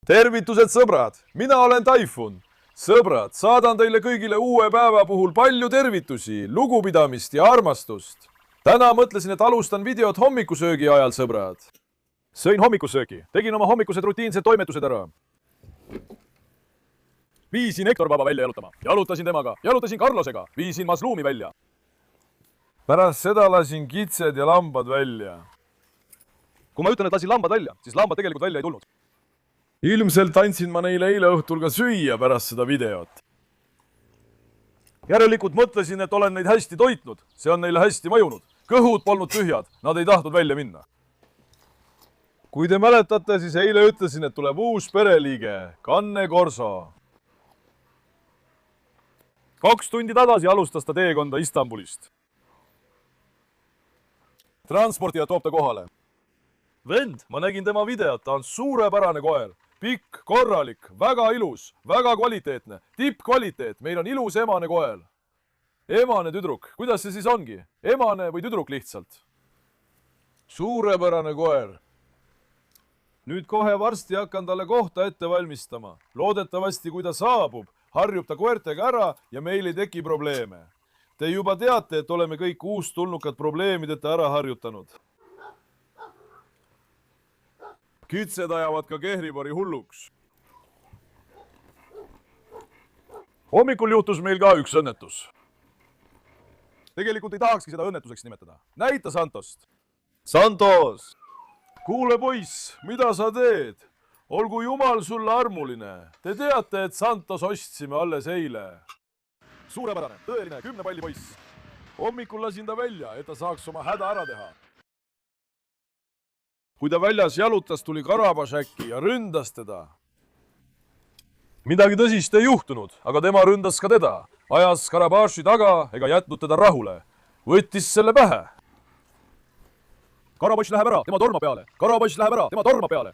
Tervitused sõbrad, mina olen Taifun. Sõbrad, saadan teile kõigile uue päeva puhul palju tervitusi, lugupidamist ja armastust. Täna mõtlesin, et alustan videot hommikusöögi ajal, sõbrad. Sõin hommikusöögi, tegin oma hommikused rutiinsed toimetused ära. Viisin Hector Baba välja jalutama, jalutasin temaga, jalutasin Carlosega, viisin Maslumi välja. Pärast seda lasin kitsed ja lambad välja. Kui ma ütlen, et lasin lambad välja, siis lambad tegelikult välja ei tulnud. Ilmselt andsin ma neile eile õhtul ka süüa pärast seda videot. Järelikult mõtlesin, et olen neid hästi toitnud. See on neile hästi mõjunud. Kõhud polnud tühjad, nad ei tahtnud välja minna. Kui te mäletate, siis eile ütlesin, et tuleb uus pereliige, Kanne Korso. 2 tundi tagasi alustas ta teekonda Istanbulist. Transportija toob ta kohale. Vend, ma nägin tema videot, ta on suurepärane koer. Pikk, korralik, väga ilus, väga kvaliteetne, tippkvaliteet, meil on ilus emane koer. Emane tüdruk, kuidas see siis ongi? Emane või tüdruk lihtsalt? Suurepärane koer. Nüüd kohe varsti hakkan talle kohta ette valmistama. Loodetavasti, kui ta saabub, harjub ta koertega ära ja meil ei teki probleeme. Te juba teate, et oleme kõik uustulnukad probleemideta ära harjutanud. Kitsed ajavad ka Kehripori hulluks. Hommikul juhtus meil ka üks õnnetus. Tegelikult ei tahakski seda õnnetuseks nimetada. Näita Santost. Santos! Kuule poiss, mida sa teed? Olgu Jumal sulle armuline. Te teate, et Santos ostsime alles eile. Suurepärane, tõeline 10 palli poiss. Hommikul lasin ta välja, et ta saaks oma häda ära teha. Kui ta väljas jalutas, tuli Karabaš äkki ja ründas teda. Midagi tõsist ei juhtunud, aga tema ründas ka teda. Ajas Karabaši taga ega jätnud teda rahule. Võttis selle pähe. Karabaš läheb ära, tema torma peale. Karabaš läheb ära, tema torma peale.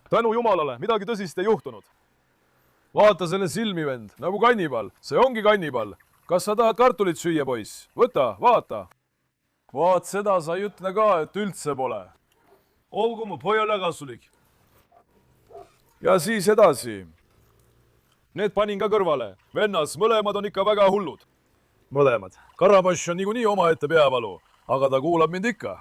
Tänu Jumalale, midagi tõsist ei juhtunud. Vaata selle silmi, vend, nagu kannibal. See ongi kannibal. Kas sa tahad kartulit süüa, poiss? Võta, vaata. Vaat seda sa ei ütle ka, et üldse pole. Olgu mu pojale kasulik. Ja siis edasi. Need panin ka kõrvale. Vennas, mõlemad on ikka väga hullud. Mõlemad. Karabaš on niikuinii omaette peavalu, aga ta kuulab mind ikka.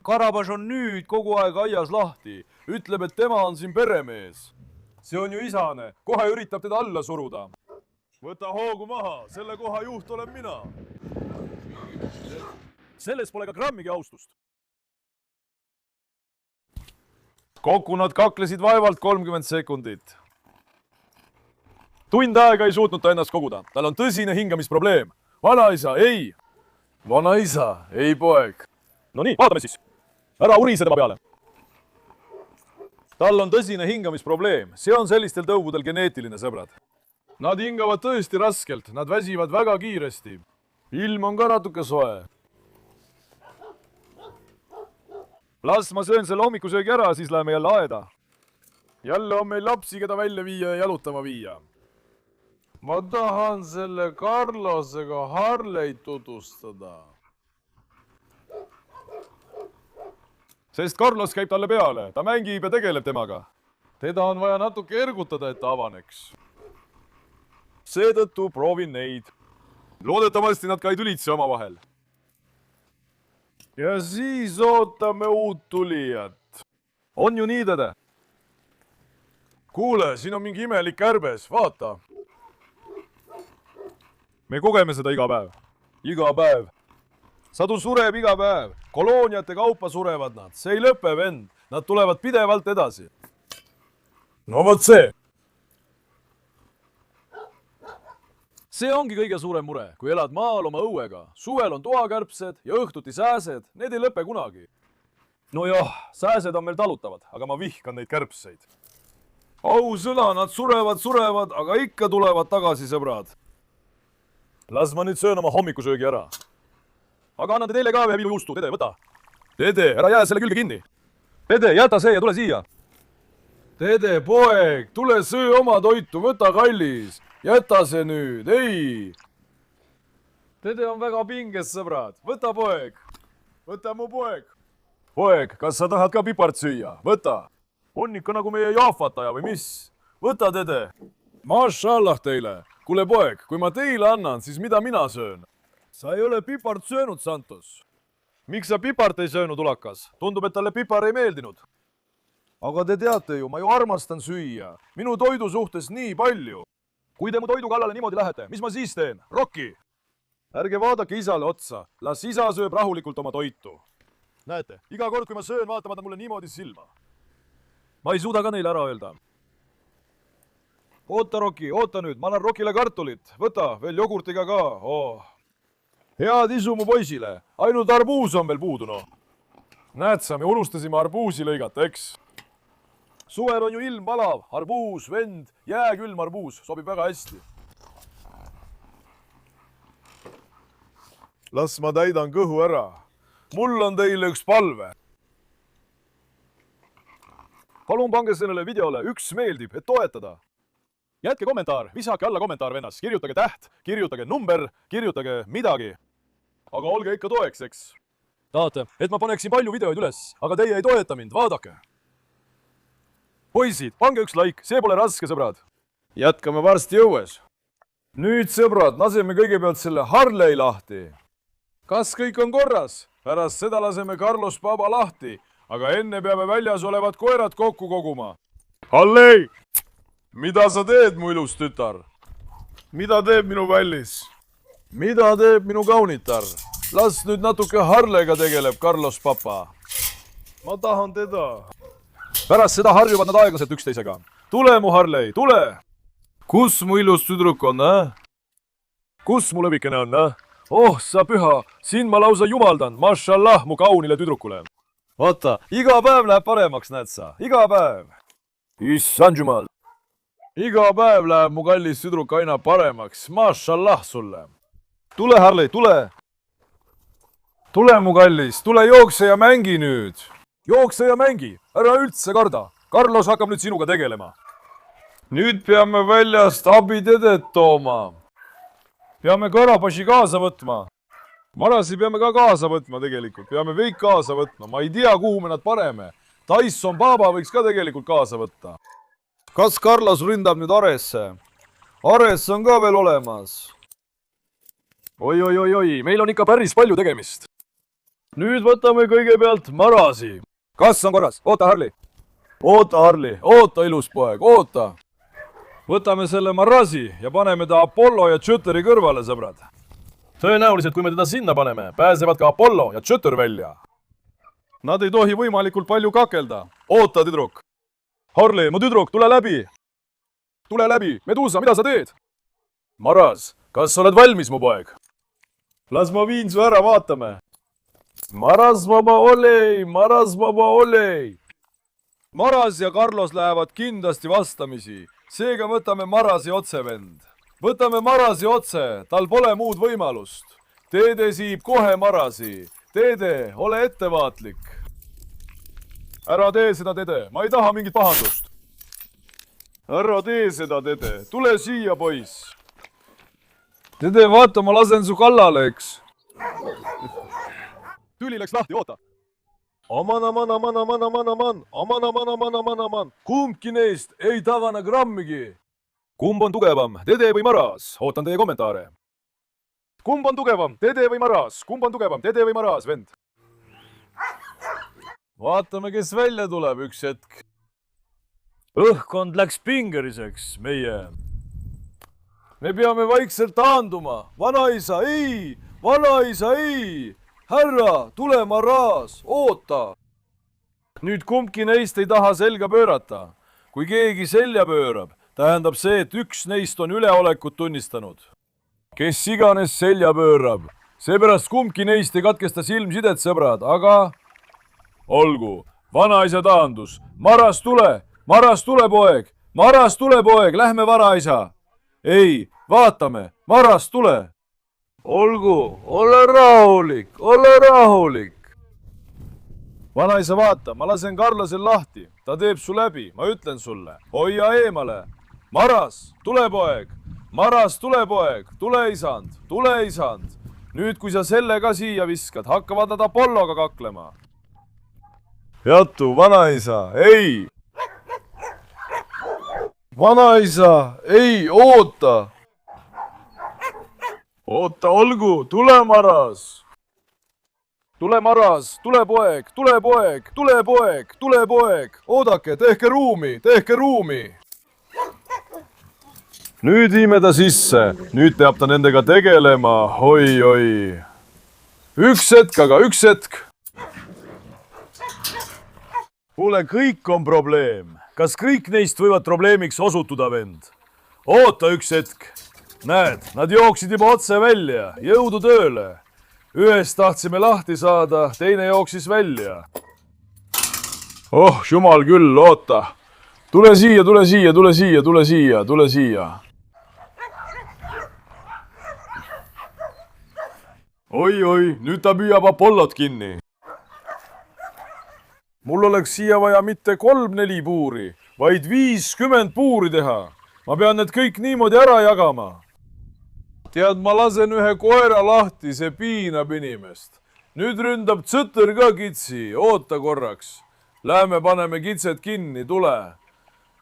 Karabaš on nüüd kogu aeg aias lahti. Ütleb, et tema on siin peremees. See on ju isane. Kohe üritab teda alla suruda. Võta hoogu maha. Selle koha juht olen mina. Selles pole ka grammigi austust. Kokku nad kaklesid vaevalt 30 sekundit. Tund aega ei suutnud ta ennast koguda. Tal on tõsine hingamisprobleem. Vanaisa, ei. Vanaisa, ei poeg. No nii, vaatame siis. Ära urise tema peale. Tal on tõsine hingamisprobleem. See on sellistel tõugudel geneetiline, sõbrad. Nad hingavad tõesti raskelt. Nad väsivad väga kiiresti. Ilm on ka natuke soe. Las ma söön selle hommikusöögi ära, siis läheme jälle aeda. Jälle on meil lapsi, keda välja viia ja jalutama viia. Ma tahan selle Carlosega Harley't tutvustada. Sest Carlos käib talle peale. Ta mängib ja tegeleb temaga. Teda on vaja natuke ergutada, et ta avaneks. Seetõttu proovin neid. Loodetavasti nad ka ei tülitse oma vahel. Ja siis ootame uut tulijat. On ju nii, täde? Kuule, siin on mingi imelik kärbes, vaata. Me kogeme seda iga päev. Iga päev. Sadu sureb iga päev. Kolooniate kaupa surevad nad. See ei lõpe, vend. Nad tulevad pidevalt edasi. No vot see. See ongi kõige suurem mure, kui elad maal oma õuega. Suvel on toakärbsed ja õhtuti sääsed, need ei lõpe kunagi. No jah, sääsed on meil talutavad, aga ma vihkan neid kärbseid. Ausõna, nad surevad, aga ikka tulevad tagasi, sõbrad. Las ma nüüd söön oma hommikusöögi ära. Aga annan te teile ka ühe vilujuustu, Dede, võta. Dede, ära jää selle külge kinni. Dede, jäta see ja tule siia. Dede, poeg, tule söö oma toitu, võta kallis. Jäta see nüüd, ei! Dede on väga pinges, sõbrad. Võta poeg. Võta mu poeg. poeg, kas sa tahad ka pipart süüa? Võta. On ikka nagu meie jahvataja või mis? Võta, dede. Mašallah teile. Kuule, poeg, kui ma teile annan, siis mida mina söön? Sa ei ole pipart söönud, Santos. Miks sa pipart ei söönud, ulakas? Tundub, et talle pipar ei meeldinud. Aga te teate ju, ma ju armastan süüa. Minu toidu suhtes nii palju. Kui te mu toidu kallale niimoodi lähete, mis ma siis teen? Rocki! Ärge vaadake isale otsa. Las isa sööb rahulikult oma toitu. Näete, iga kord, kui ma söön, vaatavad nad mulle niimoodi silma. Ma ei suuda ka neile ära öelda. Oota, Rocki, oota nüüd. Ma annan Rockile kartulit. Võta, veel jogurtiga ka. Oh. Head isu mu poisile. Ainult arbuus on veel puudu, no. Näed sa, me unustasime arbuusi lõigata, eks? Suvel on ju ilm palav. Arbuus, vend, jääkülm arbuus. Sobib väga hästi. Las ma täidan kõhu ära. Mul on teile üks palve. Palun pange sellele videole üks meeldib, et toetada. Jätke kommentaar, visake alla kommentaar, vennas. Kirjutage täht, kirjutage number, kirjutage midagi. Aga olge ikka toeks, eks? Tahate, et ma paneksin palju videoid üles, aga teie ei toeta mind, vaadake. Poisid, pange üks like, see pole raske, sõbrad. Jätkame varsti jõues. Nüüd, sõbrad, laseme kõigepealt selle Harley lahti. Kas kõik on korras? Pärast seda laseme Carlos Baba lahti, aga enne peame väljas olevad koerad kokku koguma. Harley! Mida sa teed, mu ilus tütar? Mida teeb minu kallis? Mida teeb minu kaunitar? Las nüüd natuke Harley'ga tegeleb Carlos Papa. Ma tahan teda. Pärast seda harjuvad nad aeglaselt üksteisega. Tule, mu Harley, tule! Kus mu ilus tüdruk on, Kus mu lõbikene on, Oh, sa püha, sind ma lausa jumaldan, mašallah mu kaunile tüdrukule. Vaata, iga päev läheb paremaks, näed sa, iga päev. Issand jumal. Iga päev läheb mu kallis tüdruk aina paremaks, mašallah sulle. Tule, Harley, tule. Tule, mu kallis, tule jookse ja mängi nüüd. Jookse ja mängi, ära üldse karda. Carlos hakkab nüüd sinuga tegelema. Nüüd peame väljast abidedet tooma. Peame Karabashi kaasa võtma. Marasi peame ka kaasa võtma tegelikult. Peame kõik kaasa võtma. Ma ei tea, kuhu me nad paneme. Tyson Baba võiks ka tegelikult kaasa võtta. Kas Carlos ründab nüüd Aresse? Ares on ka veel olemas. Oi, meil on ikka päris palju tegemist. Nüüd võtame kõigepealt Marasi. Kas on korras? Oota, Harley. Oota, Harley. Oota, ilus poeg. Oota. Võtame selle Marasi ja paneme ta Apollo ja Jutteri kõrvale, sõbrad. Tõenäoliselt, kui me teda sinna paneme, pääsevad ka Apollo ja Jutter välja. Nad ei tohi võimalikult palju kakelda. Oota, tüdruk. Harley, mu tüdruk, tule läbi. Tule läbi. Medusa, mida sa teed? Maras, kas sa oled valmis, mu poeg? Las ma viin su ära, vaatame. Maras, baba, olei. Maras, baba, olei. Maras ja Carlos lähevad kindlasti vastamisi. Seega võtame Marasi otse, vend. Võtame Marasi otse, tal pole muud võimalust. Dede siib kohe Marasi. Dede, ole ettevaatlik. Ära tee seda, Dede, ma ei taha mingit pahandust. Ära tee seda, Dede, tule siia, poiss. Dede, vaata, ma lasen su kallale, eks. Tüli läks lahti, oota. Aman. Kumbki neist ei tavane grammigi. Kumb on tugevam, Dede või Maras? Ootan teie kommentaare. Kumb on tugevam, Dede või Maras? Kumb on tugevam, Dede või Maras, vend? Vaatame, kes välja tuleb üks hetk. Õhkkond läks pingeliseks, meie. Me peame vaikselt taanduma. Vanaisa, ei! Vanaisa, ei! Härra, tule, Maras, oota! Nüüd kumbki neist ei taha selga pöörata. Kui keegi selja pöörab, tähendab see, et üks neist on üleolekut tunnistanud. Kes iganes selja pöörab, seepärast kumbki neist ei katkesta silmsidet, sõbrad, aga... Olgu, vanaisa taandus. Maras, tule, poeg! Maras, tule, poeg, lähme, vanaisa! Ei, vaatame, Maras, tule! Olgu, ole rahulik. Vanaisa, vaata, ma lasen Carlosel lahti. Ta teeb su läbi, ma ütlen sulle. Hoia eemale. Maras, tule, poeg. Maras, tule, poeg. Tule, isand. Nüüd, kui sa selle ka siia viskad, hakkavad nad Apolloga kaklema. Jattu, vanaisa, ei! Vanaisa, ei, oota! Oota, olgu, tule, Maras! Tule, Maras, tule, poeg, tule, poeg, tule, poeg, tule, poeg! Oodake, tehke ruumi, tehke ruumi! Nüüd viime ta sisse, nüüd peab ta nendega tegelema, oi-oi. Üks hetk, aga üks hetk. Kuule, kõik on probleem. Kas kõik neist võivad probleemiks osutuda, vend? Oota üks hetk. Näed, nad jooksid juba otse välja, jõudu tööle. Ühest tahtsime lahti saada, teine jooksis välja. Oh, jumal küll, oota. Tule siia, tule siia, tule siia, tule siia, tule siia. Oi-oi, nüüd ta püüab Apollot kinni. Mul oleks siia vaja mitte 3-4 puuri, vaid 50 puuri teha. Ma pean need kõik niimoodi ära jagama. Tead, ma lasen ühe koera lahti, see piinab inimest. Nüüd ründab tsõtõr ka kitsi, oota korraks. Lähme paneme kitsed kinni, tule.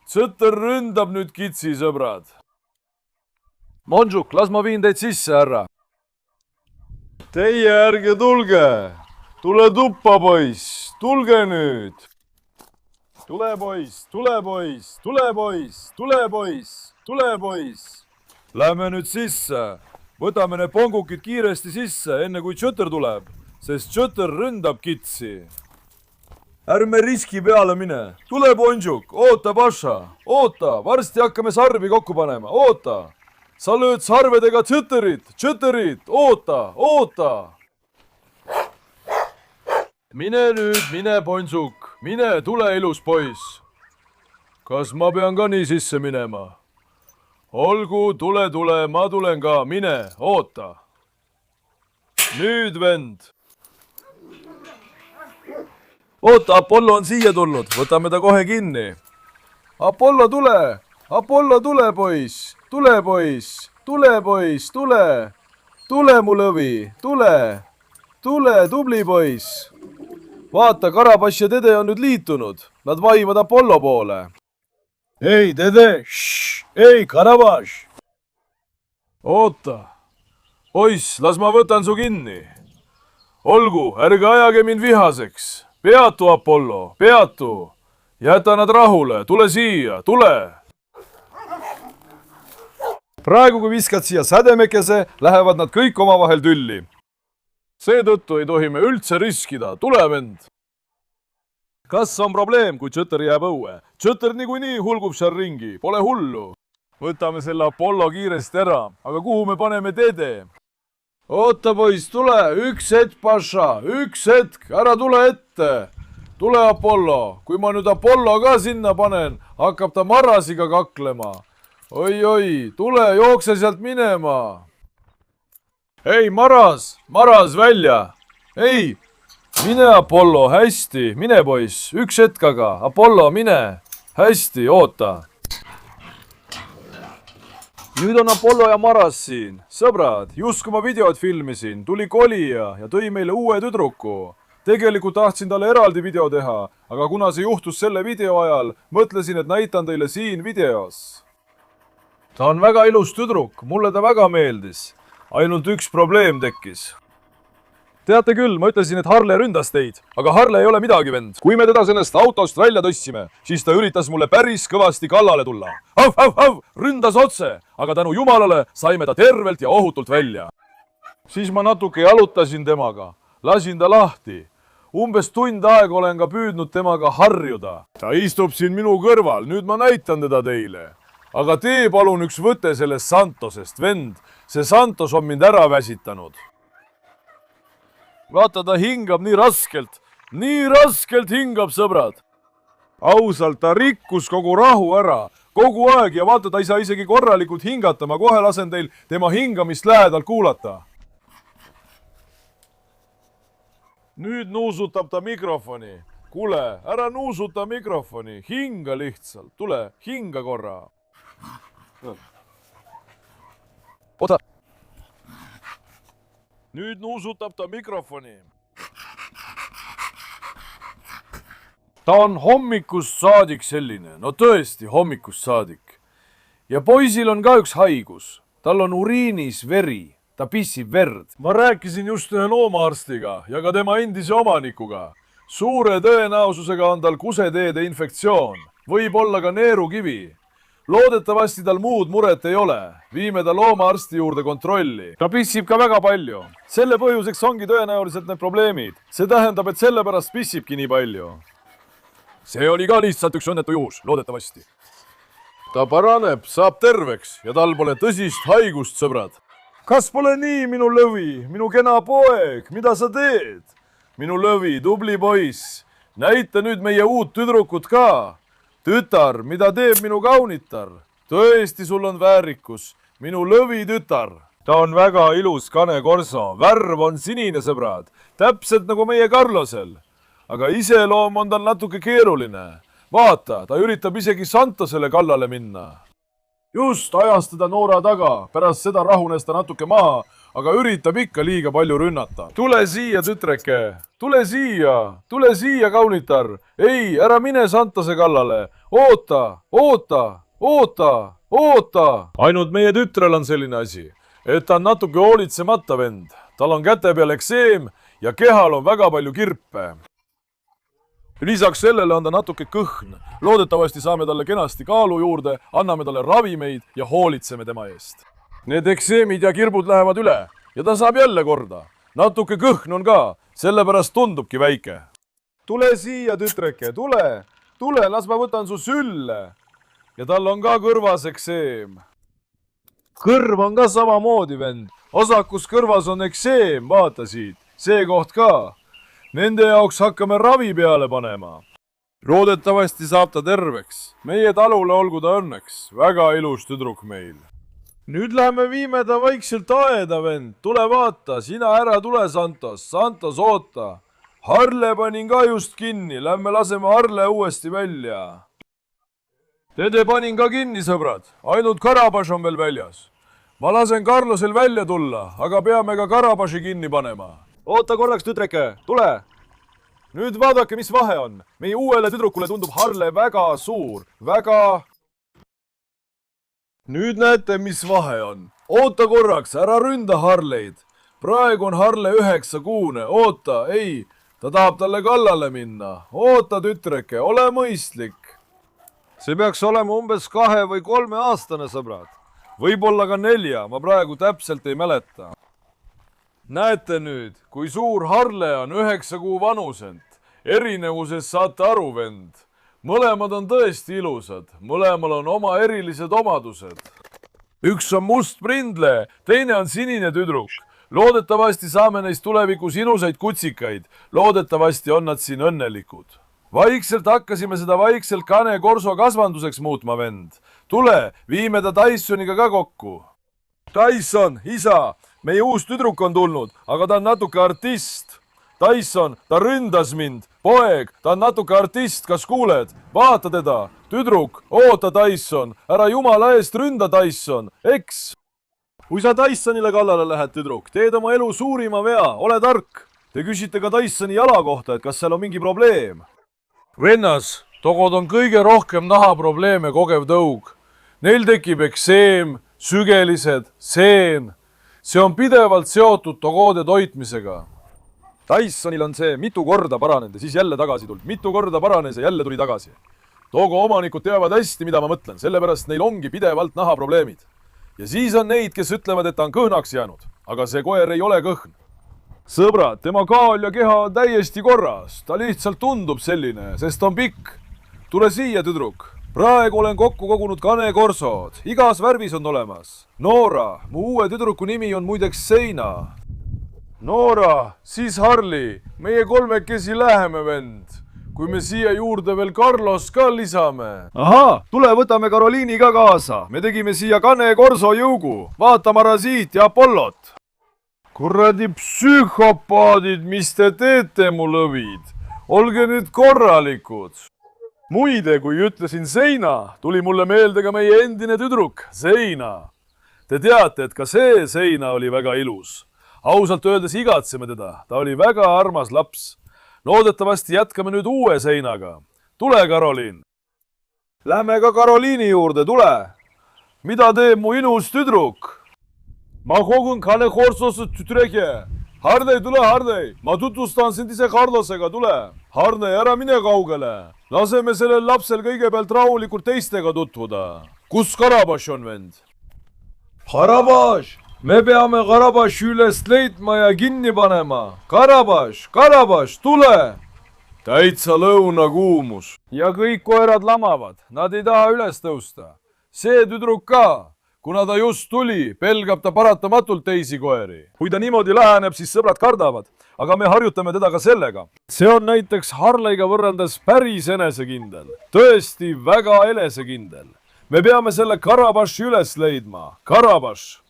Tsõtõr ründab nüüd kitsi, sõbrad. Monžuk, las ma viin teid sisse, härra. Teie ärge tulge. Tule tuppa, poiss. Tulge nüüd. Tule, poiss, tule, poiss, tule, poiss, tule, poiss, tule, poiss. Lähme nüüd sisse. Võtame need pongukid kiiresti sisse, enne kui Tšõtõr tuleb, sest Tšõtõr ründab kitsi. Ärme riski peale mine. Tule, Ponžuk, oota, Paša. Oota, varsti hakkame sarvi kokku panema. Oota. Sa lööd sarvedega Tšõtõrit. Oota, oota. Mine nüüd, mine, Ponžuk. Mine, tule, ilus poiss. Kas ma pean ka nii sisse minema? Olgu, tule, ma tulen ka, mine, oota. Nüüd, vend. Oota, Apollo on siia tulnud, võtame ta kohe kinni. Apollo, tule, poiss. Tule, poiss, tule, poiss, tule. Tule, mu lõvi, tule. Tule, tubli poiss. Vaata, Karabaš ja Dede on nüüd liitunud. Nad vaivad Apollo poole. Ei, Dede, ei, Karabaš. Oota. Poiss, las ma võtan su kinni. Olgu, ärge ajage mind vihaseks. Peatu, Apollo, peatu. Jäta nad rahule, tule siia, tule. Praegu, kui viskad siia sädemekese, lähevad nad kõik omavahel tülli. Seetõttu ei tohi me üldse riskida, tule, vend. Kas on probleem, kui Tšõtõr jääb õue? Tšõtõr niikuinii hulgub seal ringi, pole hullu. Võtame selle Apollo kiiresti ära, aga kuhu me paneme Dede? Oota, poiss, tule, üks hetk, Paša, üks hetk, ära tule ette. Tule, Apollo, kui ma nüüd Apollo ka sinna panen, hakkab ta Marasiga kaklema. Oi-oi, tule, jookse sealt minema. Ei, Maras välja. Ei, mine, Apollo, hästi, mine, poiss, üks hetk aga, Apollo, mine, hästi, oota. Nüüd on Apollo ja Maras siin. Sõbrad, just kui ma videot filmisin, tuli kolija ja tõi meile uue tüdruku. Tegelikult tahtsin talle eraldi video teha, aga kuna see juhtus selle video ajal, mõtlesin, et näitan teile siin videos. Ta on väga ilus tüdruk, mulle ta väga meeldis. Ainult üks probleem tekkis. Teate küll, ma ütlesin, et Harle ründas teid, aga Harle ei ole midagi, vend. Kui me teda sellest autost välja tõstsime, siis ta üritas mulle päris kõvasti kallale tulla. Ründas otse, aga tänu jumalale saime ta tervelt ja ohutult välja. Siis ma natuke jalutasin temaga, lasin ta lahti. Umbes tund aega olen ka püüdnud temaga harjuda. Ta istub siin minu kõrval, nüüd ma näitan teda teile. Aga tee palun üks võte sellest Santosest, vend. See Santos on mind ära väsitanud. Vaata, ta hingab nii raskelt hingab, sõbrad. Ausalt, ta rikkus kogu rahu ära, kogu aeg ja vaata, ta ei saa isegi korralikult hingata, ma kohe lasen teil tema hingamist lähedalt kuulata. Nüüd nuusutab ta mikrofoni. Kuule, ära nuusuta mikrofoni, hinga lihtsalt, tule, hinga korra. Oota. Nüüd nuusutab ta mikrofoni. ta on hommikust saadik selline, no tõesti hommikust saadik. Ja poisil on ka üks haigus, tal on uriinis veri, ta pissib verd. Ma rääkisin just ühe loomaarstiga ja ka tema endise omanikuga. Suure tõenäosusega on tal kuseteede infektsioon, võib olla ka neerukivi. Loodetavasti tal muud muret ei ole. Viime ta loomaarsti juurde kontrolli. Ta pissib ka väga palju. Selle põhjuseks ongi tõenäoliselt need probleemid. See tähendab, et sellepärast pissibki nii palju. See oli ka lihtsalt üks õnnetu juhus, loodetavasti. Ta paraneb, saab terveks ja tal pole tõsist haigust, sõbrad. Kas pole nii, minu lõvi, minu kena poeg, mida sa teed? Minu lõvi, tubli poiss, näita nüüd meie uut tüdrukut ka. Tütar, mida teeb minu kaunitar? Tõesti, sul on väärikus, minu lõvi tütar. Ta on väga ilus Cane Corso, värv on sinine, sõbrad, täpselt nagu meie Carlosel. Aga iseloom on tal natuke keeruline. Vaata, ta üritab isegi Santosele kallale minna. Just ajas teda Noora taga, pärast seda rahunes ta natuke maha, aga üritab ikka liiga palju rünnata. Tule siia, tütreke, tule siia, kaunitar. Ei, ära mine Santose kallale. Oota. Ainult meie tütrel on selline asi, et ta on natuke hoolitsemata vend. Tal on käte peal ekseem ja kehal on väga palju kirpe. Lisaks sellele on ta natuke kõhn. Loodetavasti saame talle kenasti kaalu juurde, anname talle ravimeid ja hoolitseme tema eest. Need ekseemid ja kirbud lähevad üle ja ta saab jälle korda. Natuke kõhn on ka, sellepärast tundubki väike. Tule siia, tütreke, tule, las ma võtan su sülle. Ja tal on ka kõrvas ekseem. Kõrv on ka samamoodi, vend. Osakus kõrvas on ekseem, vaata siit, see koht ka. Nende jaoks hakkame ravi peale panema. Loodetavasti saab ta terveks. Meie talule olgu ta õnneks. Väga ilus tüdruk meil. Nüüd lähme viime ta vaikselt aeda, vend. Tule vaata, sina ära tule, Santos. Santos, oota. Harle panin ka just kinni. Lähme laseme Harle uuesti välja. Tede panin ka kinni, sõbrad. Ainult Karabaš on veel väljas. Ma lasen Carlosel välja tulla, aga peame ka Karabaši kinni panema. Oota korraks, tütreke, tule! Nüüd vaadake, mis vahe on. Meie uuele tüdrukule tundub Harle väga suur, väga... Nüüd näete, mis vahe on. Oota korraks, ära ründa Harleid. Praegu on Harle 9-kuune. Oota, ei, ta tahab talle kallale minna. Oota, tütreke, ole mõistlik. See peaks olema umbes 2 või 3 aastane, sõbrad. Võib-olla ka 4, ma praegu täpselt ei mäleta. Näete nüüd, kui suur Harle on 9 kuu vanusent. Erinevusest saate aru, vend. Mõlemad on tõesti ilusad. Mõlemal on oma erilised omadused. Üks on must prindle, teine on sinine tüdruk. Loodetavasti saame neist tulevikus ilusaid kutsikaid. Loodetavasti on nad siin õnnelikud. Vaikselt hakkasime seda vaikselt Cane Corso kasvanduseks muutma, vend. Tule, viime ta Tysoniga ka kokku. Tyson, isa! Meie uus tüdruk on tulnud, aga ta on natuke artist. Tyson, ta ründas mind. Poeg, ta on natuke artist, kas kuuled? Vaata teda. Tüdruk, oota Tyson. Ära jumala eest ründa Tyson, eks? Kui sa Tysonile kallale lähed, tüdruk, teed oma elu suurima vea, ole tark. Te küsite ka Tysoni jala kohta, et kas seal on mingi probleem. Vennas, togod on kõige rohkem nahaprobleeme kogev tõug. Neil tekib ekseem, sügelised, seen. See on pidevalt seotud togoode toitmisega. Tysonil on see mitu korda paranenud ja siis jälle tagasi tulnud. Mitu korda paranes ja jälle tuli tagasi. Togo omanikud teavad hästi, mida ma mõtlen, sellepärast neil ongi pidevalt nahaprobleemid. Ja siis on neid, kes ütlevad, et ta on kõhnaks jäänud, aga see koer ei ole kõhn. Sõbrad, tema kaal ja keha on täiesti korras. Ta lihtsalt tundub selline, sest on pikk. Tule siia, tüdruk. Praegu olen kokku kogunud Cane Corsod. Igas värvis on olemas. Noora, mu uue tüdruku nimi on muideks Seina. Noora, siis Harli, meie kolmekesi läheme, vend. Kui me siia juurde veel Carlos ka lisame. Ahaa, tule võtame Karoliini ka kaasa. Me tegime siia Cane Corso jõugu. Vaata Marasiit ja Apollot. Kuradi psühhopaadid, mis te teete, mu lõvid? Olge nüüd korralikud. Muide, kui ütlesin Seina, tuli mulle meelde ka meie endine tüdruk, Seina. Te teate, et ka see Seina oli väga ilus. Ausalt öeldes igatseme teda, ta oli väga armas laps. Loodetavasti jätkame nüüd uue Seinaga. tule, Karoliin. Lähme ka Karoliini juurde, tule. Mida teeb mu ilus tüdruk? Ma kogun kale horsosu tütreke. Harney, tule, Harney. Ma tutvustan sind ise Carlosega, tule. Harney, ära mine kaugele. Laseme sellel lapsel kõigepealt rahulikult teistega tutvuda. Kus Karabaš on, vend? Karabaš! Me peame Karabaši üles leidma ja kinni panema. Karabaš, tule! Täitsa lõunakuumus. Ja kõik koerad lamavad. Nad ei taha üles tõusta. See tüdruk ka. Kuna ta just tuli, pelgab ta paratamatult teisi koeri. Kui ta niimoodi läheneb, siis sõbrad kardavad. Aga me harjutame teda ka sellega. See on näiteks Harley'ga võrreldes päris enesekindel. Tõesti väga enesekindel. Me peame selle Karabaši üles leidma. Karabaš!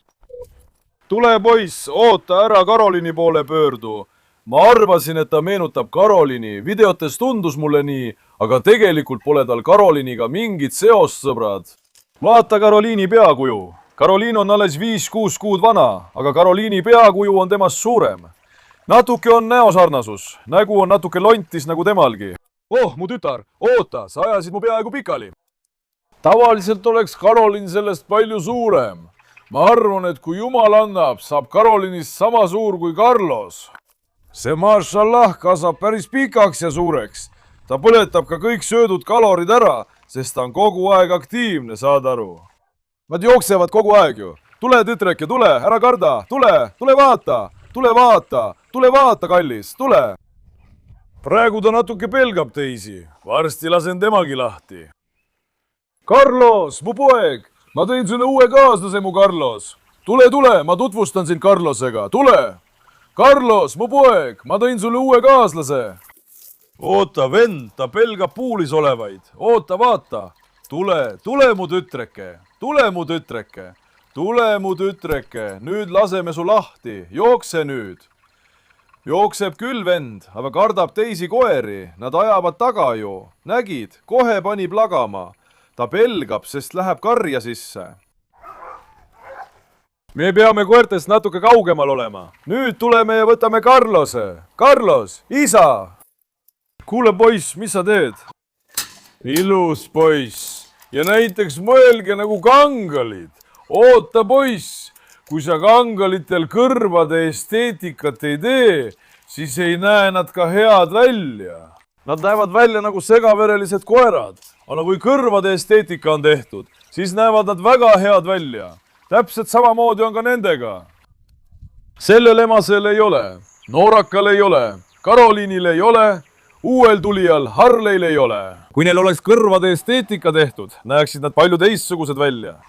Tule, poiss, oota ära Karoliini poole pöördu. Ma arvasin, et ta meenutab Karoliini. Videotes tundus mulle nii, aga tegelikult pole tal Karoliiniga mingit seost, sõbrad. Vaata Karoliini peakuju. Karoliin on alles 5-6 kuud vana, aga Karoliini peakuju on temast suurem. Natuke on näosarnasus. Nägu on natuke lontis nagu temalgi. Oh, mu tütar, oota, sa ajasid mu peaaegu pikali. Tavaliselt oleks Karoliin sellest palju suurem. Ma arvan, et kui Jumal annab, saab Karoliinist sama suur kui Carlos. See mashallah kasvab päris pikaks ja suureks. Ta põletab ka kõik söödud kalorid ära, sest ta on kogu aeg aktiivne, saad aru. Nad jooksevad kogu aeg ju. Tule, tütreke, tule, ära karda, tule vaata, kallis, tule. Praegu ta natuke pelgab teisi. Varsti lasen temagi lahti. Carlos, mu poeg, ma tõin sulle uue kaaslase, mu Carlos. Tule, ma tutvustan sind Carlosega, tule. Carlos, mu poeg, ma tõin sulle uue kaaslase. Oota, vend, ta pelgab puulis olevaid. Oota, vaata. Tule mu tütreke. Nüüd laseme su lahti. Jookse nüüd. Jookseb küll, vend, aga kardab teisi koeri. Nad ajavad taga ju. Nägid, kohe pani plagama. Ta pelgab, sest läheb karja sisse. Me peame koertest natuke kaugemal olema. Nüüd tuleme ja võtame Carlose. Carlos, isa! Kuule, poiss, mis sa teed? Ilus poiss. Ja näiteks mõelge nagu kangalid. Oota, poiss, kui sa kangalitel kõrvade esteetikat ei tee, siis ei näe nad ka head välja. Nad näevad välja nagu segaverelised koerad. Aga kui kõrvade esteetika on tehtud, siis näevad nad väga head välja. Täpselt samamoodi on ka nendega. Sellel emasel ei ole, Noorakal ei ole, Karoliinil ei ole, uuel tulijal Harley'l ei ole. Kui neil oleks kõrvade esteetika tehtud, näeksid nad palju teistsugused välja.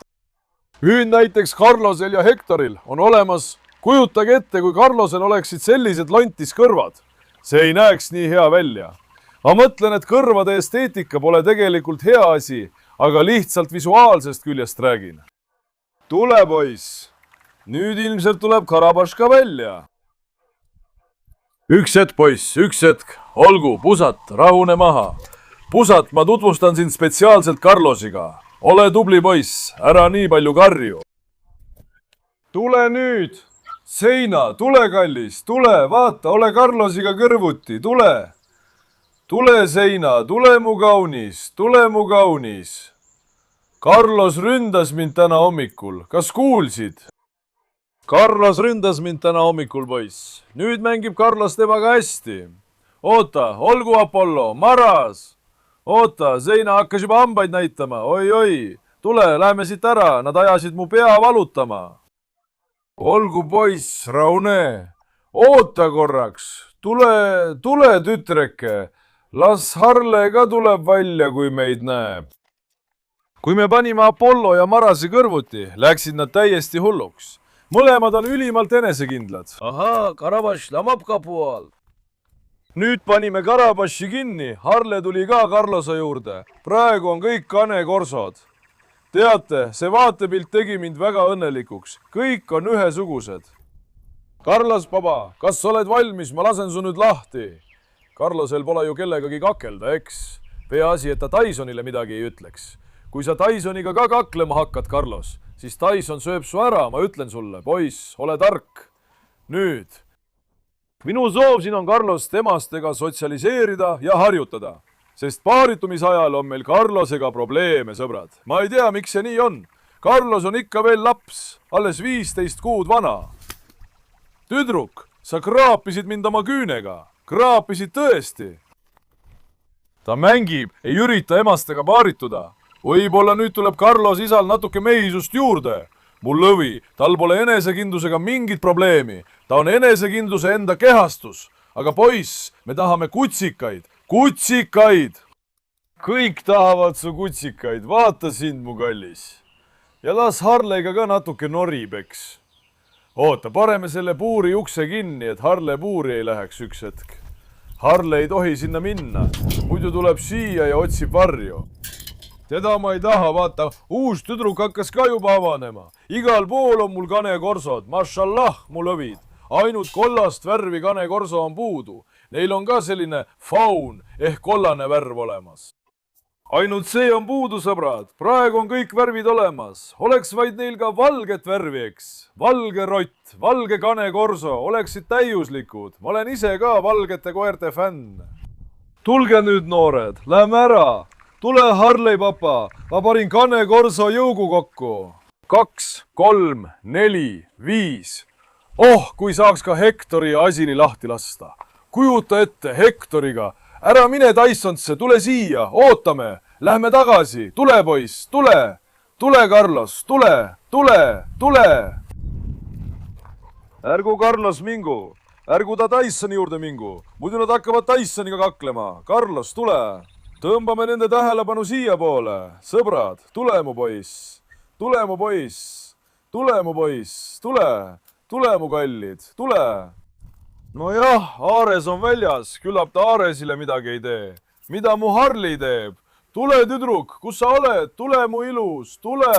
Nüüd näiteks Carlosel ja Hectoril on olemas. Kujutage ette, kui Carlosel oleksid sellised lontis kõrvad. See ei näeks nii hea välja. Ma mõtlen, et kõrvade esteetika pole tegelikult hea asi, aga lihtsalt visuaalsest küljest räägin. Tule, poiss. Nüüd ilmselt tuleb Karabaš ka välja. Üks hetk, poiss, üks hetk. Olgu, Pusat, rahune maha. Pusat, ma tutvustan sind spetsiaalselt Carlosiga. Ole tubli, poiss, ära nii palju karju. Tule nüüd. Seina, tule, kallis, tule, vaata, ole Carlosiga kõrvuti, tule. Tule, Seina, tule mu kaunis. Carlos ründas mind täna hommikul. Kas kuulsid? Carlos ründas mind täna hommikul, poiss. Nüüd mängib Carlos temaga hästi. Oota, olgu Apollo, maras. Oota, Seina hakkas juba hambaid näitama. Oi. Tule, lähme siit ära. Nad ajasid mu pea valutama. Olgu, poiss, rahune. Oota korraks. Tule, tütreke. Las Harle ka tuleb välja, kui meid näeb. Kui me panime Apollo ja Marasi kõrvuti, läksid nad täiesti hulluks. Mõlemad on ülimalt enesekindlad. Ahaa, Karabaš lamab kapu all. Nüüd panime Karabaši kinni. Harle tuli ka Carlose juurde. Praegu on kõik kanekorsod. Teate, see vaatepilt tegi mind väga õnnelikuks. Kõik on ühesugused. Carlos, paba, kas oled valmis? Ma lasen su nüüd lahti. Carlosel pole ju kellegagi kakelda, eks? Peaasi, et ta Tysonile midagi ei ütleks. Kui sa Tysoniga ka kaklema hakkad, Carlos, siis Tyson sööb su ära, ma ütlen sulle. Poiss, ole tark. Nüüd. Minu soov siin on Carlos temastega sotsialiseerida ja harjutada. sest paaritumisajal on meil Carlosega probleeme, sõbrad. Ma ei tea, miks see nii on. Carlos on ikka veel laps, alles 15 kuud vana. Tüdruk, sa kraapisid mind oma küünega. Kraapisid tõesti. Ta mängib, ei ürita emastega paarituda. Võib-olla nüüd tuleb Carlos isal natuke mehisust juurde. Mul lõvi, tal pole enesekindlusega mingit probleemi. Ta on enesekindluse enda kehastus. Aga poiss, me tahame kutsikaid. Kutsikaid! Kõik tahavad su kutsikaid. Vaata sind, mu kallis. Ja las Harley'ga ka natuke norib, eks. Oota, pareme selle puuri ukse kinni, et Harley puuri ei läheks üks hetk. Harley ei tohi sinna minna. Muidu tuleb siia ja otsib varju. Teda ma ei taha, vaata, uus tüdruk hakkas ka juba avanema. Igal pool on mul kanekorsod, mashallah, mu lõvid. Ainult kollast värvi kanekorso on puudu. Neil on ka selline faun ehk kollane värv olemas. Ainult see on puudu, sõbrad. Praegu on kõik värvid olemas. Oleks vaid neil ka valget värvi, eks. Valge rott, valge kanekorso, oleksid täiuslikud. Ma olen ise ka valgete koerte fänn. Tulge nüüd, noored, lähme ära. Tule, Harley papa, ma panin kanekorso jõugu kokku. 2, 3, 4, 5. Oh, kui saaks ka Hectori ja Asini lahti lasta. Kujuta ette, Hectoriga. Ära mine Tysonsse, tule siia, ootame. Lähme tagasi, tule poiss, tule. Tule, Carlos, tule, tule, tule. Ärgu Carlos mingu, ärgu ta Tysoni juurde mingu. Muidu nad hakkavad Tysoniga kaklema. Carlos, tule. Tõmbame nende tähelepanu siia poole. Sõbrad, tule mu poiss. Tule mu poiss. Tule mu poiss. Tule. Tule mu kallid. Tule. No jah, Aares on väljas. Küllap ta Aaresile midagi ei tee. Mida mu Harley teeb? Tule, tüdruk, kus sa oled? Tule mu ilus. Tule.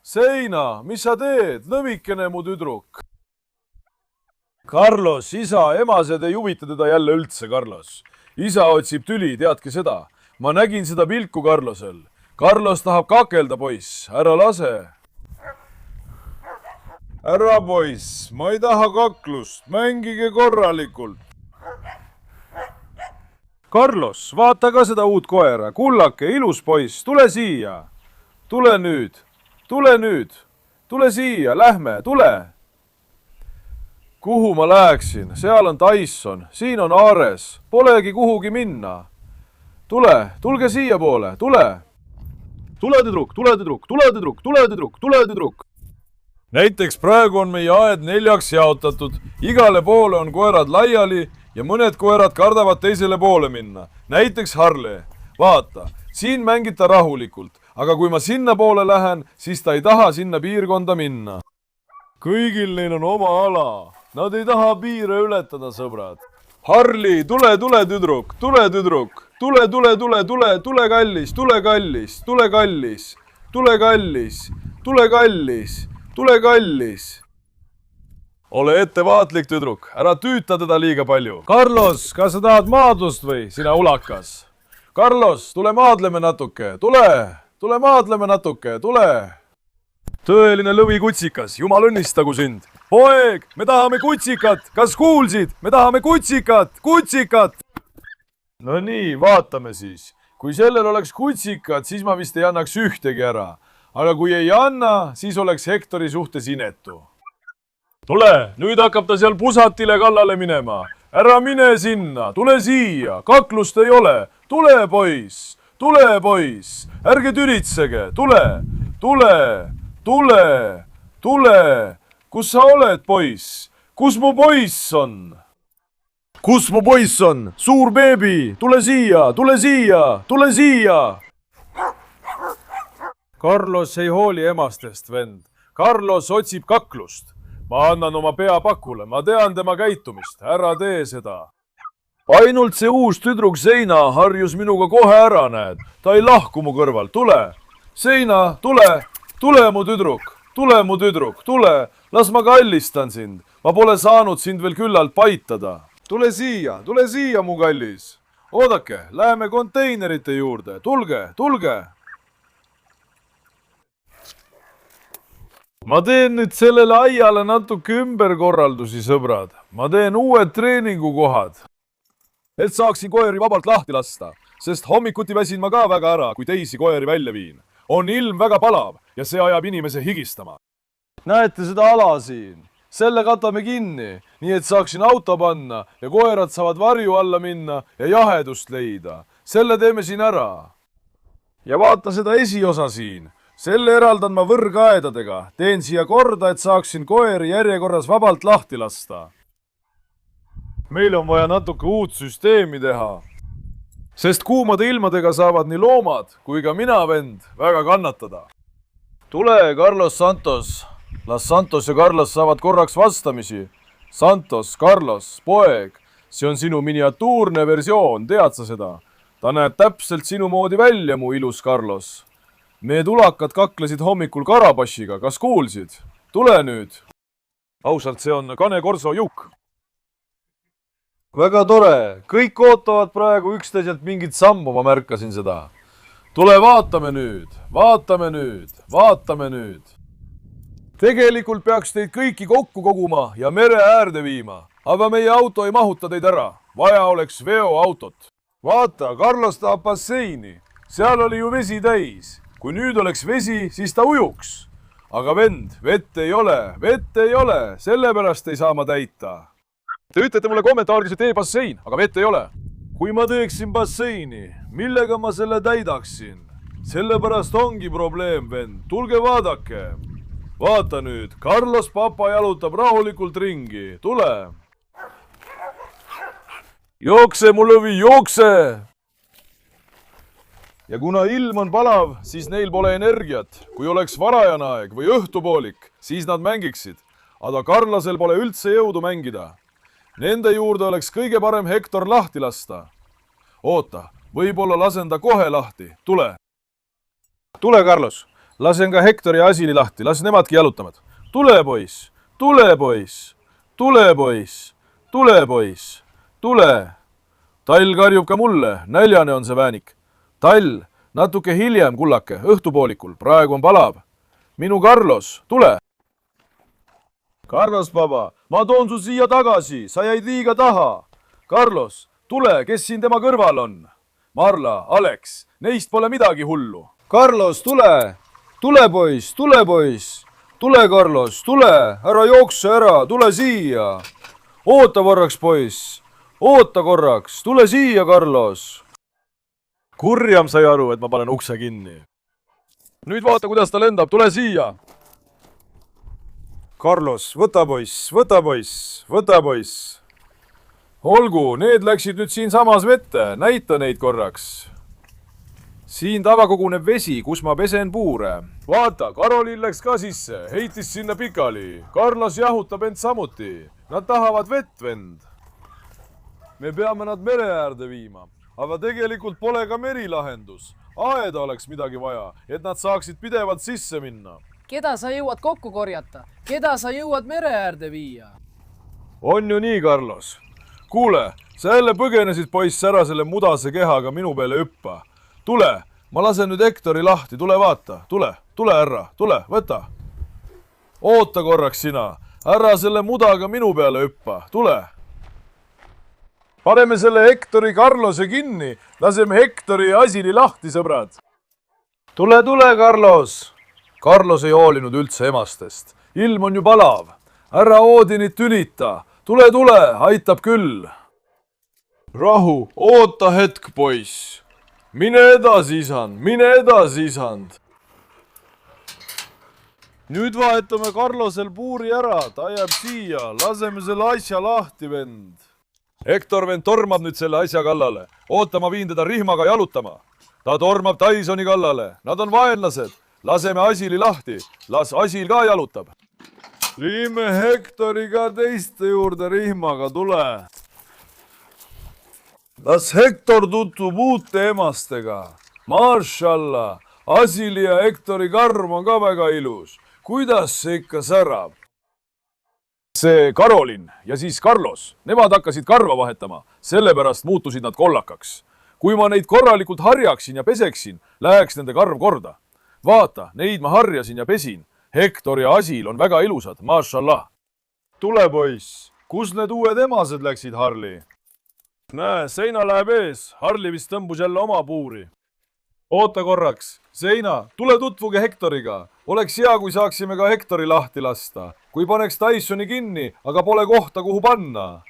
Seina, mis sa teed? Lõvikene mu tüdruk. Carlos, isa, emased ei huvita teda jälle üldse, Carlos. Isa otsib tüli, teadki seda. Ma nägin seda pilku Carlosel. Carlos tahab kakelda, poiss. Ära lase. Ära, poiss. Ma ei taha kaklust. Mängige korralikult. Carlos, vaata ka seda uut koera. Kullake, ilus poiss. Tule siia. Tule nüüd. Tule nüüd. Tule siia. Lähme. Tule. Kuhu ma läheksin? Seal on Tyson. Siin on Aares. Polegi kuhugi minna. Tule, tulge siia poole, tule. Tule, tüdruk, tule, tüdruk, tule, tüdruk, tule, tüdruk, tule, tüdruk. Näiteks praegu on meie aed 4 jaotatud. Igale poole on koerad laiali ja mõned koerad kardavad teisele poole minna. Näiteks Harley. Vaata, siin mängib ta rahulikult, aga kui ma sinna poole lähen, siis ta ei taha sinna piirkonda minna. Kõigil neil on oma ala. Nad ei taha piire ületada, sõbrad. Harley, tule, tule, tüdruk, tule, tüdruk. Tule, tule, tule, tule, tule kallis, tule kallis, tule kallis, tule kallis, tule kallis, tule kallis. Ole ettevaatlik, tüdruk, ära tüüta teda liiga palju. Carlos, kas sa tahad maadlust või, sina ulakas? Carlos, tule maadleme natuke, tule maadleme natuke, tule. Tõeline lõvikutsikas, jumal õnnistagu sind. Poeg, me tahame kutsikat, kas kuulsid? Me tahame kutsikat, kutsikat. No nii, vaatame siis. Kui sellel oleks kutsikad, siis ma vist ei annaks ühtegi ära. Aga kui ei anna, siis oleks Hectori suhtes inetu. Tule, nüüd hakkab ta seal pusatile kallale minema. Ära mine sinna, tule siia, kaklust ei ole. Tule, poiss, ärge tülitsege, tule, tule, tule, tule. Kus sa oled, poiss? Kus mu poiss on? Kus mu poiss on? Suur beebi, tule siia, tule siia, tule siia. Carlos ei hooli emastest, vend. Carlos otsib kaklust. Ma annan oma pea pakule, ma tean tema käitumist. Ära tee seda. Ainult see uus tüdruk Seina harjus minuga kohe ära, näed. Ta ei lahku mu kõrval, tule. Seina, tule, tule mu tüdruk, tule mu tüdruk, tule. Las ma kallistan sind. Ma pole saanud sind veel küllalt paitada. Tule siia, mu kallis. Oodake, läheme konteinerite juurde. Tulge, tulge. Ma teen nüüd sellele aiale natuke ümberkorraldusi, sõbrad. Ma teen uued treeningukohad. Et saaksin koeri vabalt lahti lasta. sest hommikuti väsin ma ka väga ära, kui teisi koeri välja viin. On ilm väga palav ja see ajab inimese higistama. Näete seda ala siin? Selle katame kinni, nii et saaksin auto panna ja koerad saavad varju alla minna ja jahedust leida. Selle teeme siin ära. Ja vaata seda esiosa siin. Selle eraldan ma võrgaedadega. Teen siia korda, et saaksin koeri järjekorras vabalt lahti lasta. Meil on vaja natuke uut süsteemi teha. Sest kuumade ilmadega saavad nii loomad kui ka mina, vend, väga kannatada. Tule, Carlos Santos. Las Santos ja Carlos saavad korraks vastamisi. Santos, Carlos, poeg. See on sinu miniatuurne versioon, tead sa seda? Ta näeb täpselt sinu moodi välja, mu ilus Carlos. Need ulakad kaklesid hommikul Karabašiga, kas kuulsid? Tule nüüd. Ausalt, see on Kane Corso Juk. Väga tore. Kõik ootavad praegu üksteiselt mingit sammu, ma märkasin seda. Tule vaatame nüüd, vaatame nüüd, vaatame nüüd. Tegelikult peaks teid kõiki kokku koguma ja mere äärde viima, aga meie auto ei mahuta teid ära. Vaja oleks veoautot. Vaata, Carlos tahab basseini. Seal oli ju vesi täis. Kui nüüd oleks vesi, siis ta ujuks. Aga vend, vett ei ole, sellepärast ei saa ma täita. Te ütlete mulle kommentaarides, et tee bassein, aga vett ei ole. Kui ma teeksin basseini, millega ma selle täidaksin? Sellepärast ongi probleem, vend. Tulge vaadake. Vaata nüüd, Carlos papa jalutab rahulikult ringi. Tule. Jookse, mu lõvi, jookse! Ja kuna ilm on palav, siis neil pole energiat. Kui oleks varajane aeg või õhtupoolik, siis nad mängiksid. Aga Carlosel pole üldse jõudu mängida. Nende juurde oleks kõige parem Hector lahti lasta. Oota, võib-olla lasen ta kohe lahti. Tule. Tule, Carlos. Lasen ka Hectori ja Asili lahti. Las nemadki jalutavad. Tule, poiss. Tule, poiss. Tule, poiss. Tule, poiss. Tule. Tall karjub ka mulle. Näljane on see väänik. Tall, natuke hiljem, kullake, õhtupoolikul. Praegu on palav. Minu Carlos, tule. Carlos, baba, ma toon su siia tagasi. Sa jäid liiga taha. Carlos, tule, kes siin tema kõrval on? Marla, Alex, neist pole midagi hullu. Carlos, tule. Tule, poiss, tule, poiss. Tule, Carlos, tule. Ära jookse ära, tule siia. Oota korraks, poiss. Oota korraks, tule siia, Carlos. Kurjam sai aru, et ma panen ukse kinni. Nüüd vaata, kuidas ta lendab, tule siia. Carlos, võta poiss, võta poiss, võta poiss. Olgu, need läksid nüüd siin samas vette, näita neid korraks. Siin tava koguneb vesi, kus ma pesen puure. Vaata, Karoliin läks ka sisse, heitis sinna pikali. Carlos jahutab end samuti. Nad tahavad vett, vend. Me peame nad mere äärde viima. Aga tegelikult pole ka merilahendus. Aeda oleks midagi vaja, et nad saaksid pidevalt sisse minna. Keda sa jõuad kokku korjata? Keda sa jõuad mere äärde viia? On ju nii, Carlos. Kuule, sa jälle põgenesid poiss ära selle mudase kehaga minu peale hüppa. Tule, ma lasen nüüd Hectori lahti, tule vaata. Tule, härra, tule, võta. Oota korraks sina, ära selle mudaga minu peale hüppa, tule. Paneme selle Hectori Carlose kinni. Laseme Hectori ja Asili lahti, sõbrad. Tule, Carlos. Carlos ei hoolinud üldse emastest. Ilm on ju palav. Ära Oodinit tülita. Tule, aitab küll. Rahu, oota hetk, poiss. Mine edasi, isand. Nüüd vahetame Carlosel puuri ära. Ta jääb siia. Laseme selle asja lahti, vend. Hector vend tormab nüüd selle asja kallale. Oota, ma viin teda rihmaga jalutama. Ta tormab Tysoni kallale. Nad on vaenlased. Laseme Asili lahti. Las Asil ka jalutab. Viime Hectori ka teiste juurde rihmaga, tule. Las Hector tutvub uute emastega. Marshallah, Asili ja Hectori karm on ka väga ilus. Kuidas see ikka särab? See Karolin ja siis Carlos, nemad hakkasid karva vahetama, sellepärast muutusid nad kollakaks. Kui ma neid korralikult harjaksin ja peseksin, läheks nende karv korda. Vaata, neid ma harjasin ja pesin. Hector ja Asil on väga ilusad, maashallah. Tule, poiss, kus need uued emased läksid, Harli? näe, Seina läheb ees. Harli vist tõmbus jälle oma puuri. oota korraks. Seina, tule tutvuge Hektoriga. Oleks hea, kui saaksime ka Hektori lahti lasta. Kui paneks Tysoni kinni, aga pole kohta, kuhu panna.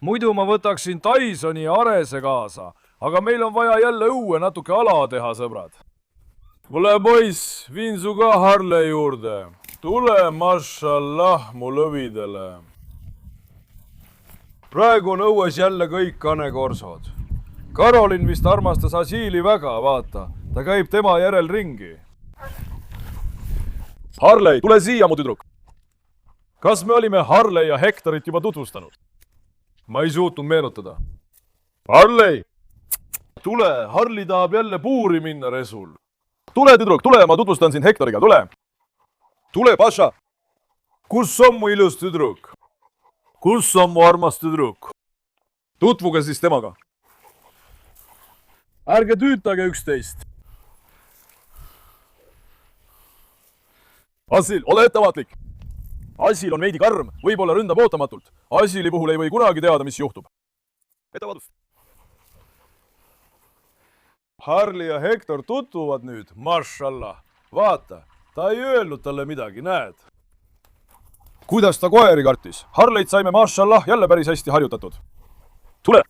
muidu ma võtaksin Tysoni ja Arese kaasa, aga meil on vaja jälle õue natuke ala teha, sõbrad. Kuule poiss, viin su ka Harle juurde. Tule, mašallah, mu lõvidele. praegu on õues jälle kõik kanekorsod. Karolin vist armastas Asiili väga, vaata. Ta käib tema järel ringi. Harley, tule siia, mu tüdruk. Kas me olime Harley ja Hektorit juba tutvustanud? Ma ei suutnud meenutada. Harley! Tule, Harli tahab jälle puuri minna resul. Tule, tüdruk, tule, ma tutvustan sind Hektoriga, tule. Tule, Paša. Kus on mu ilus tüdruk? Kus on mu armas tüdruk? Tutvuge siis temaga. Ärge tüütage üksteist. Asil, ole ettevaatlik. Asil on veidi karm, võib-olla ründab ootamatult. Asili puhul ei või kunagi teada, mis juhtub. Ettevaatust. Harli ja Hektor tutvuvad nüüd, mašallah. Vaata, ta ei öelnud talle midagi, näed. Kuidas ta koeri kartis? Harleit saime mašallah jälle päris hästi harjutatud. Tule!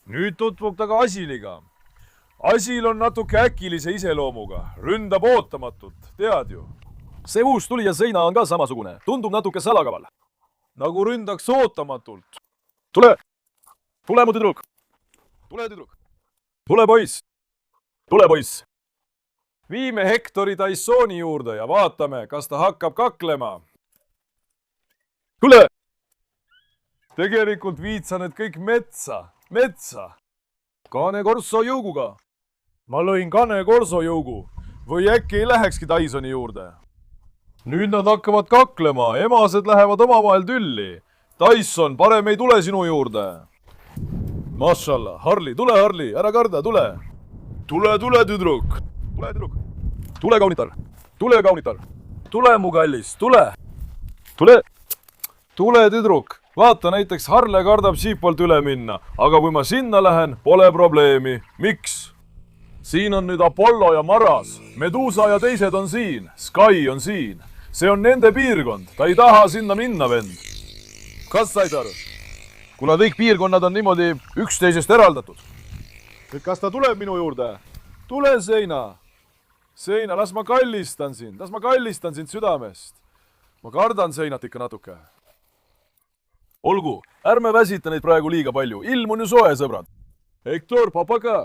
Nüüd tutvub ta ka Asiliga. Asil on natuke äkilise iseloomuga, ründab ootamatult, tead ju. See uus tulija Seina on ka samasugune, tundub natuke salakaval. Nagu ründaks ootamatult. Tule! Tule, mu tüdruk! Tule, tüdruk! Tule, poiss! Tule, poiss! Viime Hektori Tysoni juurde ja vaatame, kas ta hakkab kaklema. Tule! Tegelikult viid sa need kõik metsa. Kanekorso jõuguga. Ma lõin kanekorso jõugu. Või äkki ei lähekski Tysoni juurde? Nüüd nad hakkavad kaklema, emased lähevad omavahel tülli. Tyson, parem ei tule sinu juurde. Mašallah, Harli, tule Harli, ära karda, tule. Tule, tüdruk. Tule, tüdruk. Tule, kaunitar. Tule, kaunitar. Tule, mu kallis, tule. Tule. Tule, tüdruk. Vaata, näiteks Harle kardab siipolt üle minna, aga kui ma sinna lähen, pole probleemi. Miks? Siin on nüüd Apollo ja Maras. Medusa ja teised on siin. Sky on siin. See on nende piirkond. Ta ei taha sinna minna, vend. Kas said aru? Kuna kõik piirkonnad on niimoodi üksteisest eraldatud. Kas ta tuleb minu juurde? Tule, Seina. Seina, las ma kallistan sind. Las ma kallistan sind südamest. Ma kardan Seinat ikka natuke. Olgu, ärme väsita neid praegu liiga palju. Ilm on ju soe, sõbrad. Hektor, papa ka.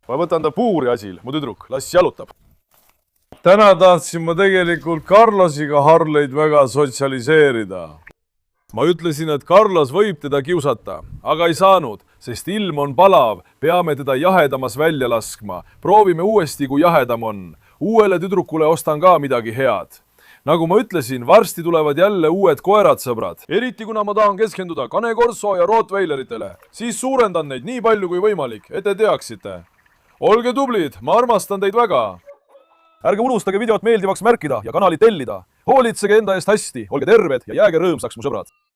Ma võtan ta puuri, Asil, mu tüdruk. Las jalutab. Täna tahtsin ma tegelikult Carlosiga Harleid väga sotsialiseerida. Ma ütlesin, et Carlos võib teda kiusata, aga ei saanud, sest ilm on palav. Peame teda jahedamas välja laskma. Proovime uuesti, kui jahedam on. Uuele tüdrukule ostan ka midagi head. Nagu ma ütlesin, varsti tulevad jälle uued koerad, sõbrad. Eriti kuna ma tahan keskenduda kanekorso ja rottweileritele. Siis suurendan neid nii palju kui võimalik, et te teaksite. Olge tublid, ma armastan teid väga. Ärge unustage videot meeldivaks märkida ja kanali tellida. Hoolitsege enda eest hästi, olge terved ja jääge rõõmsaks, mu sõbrad.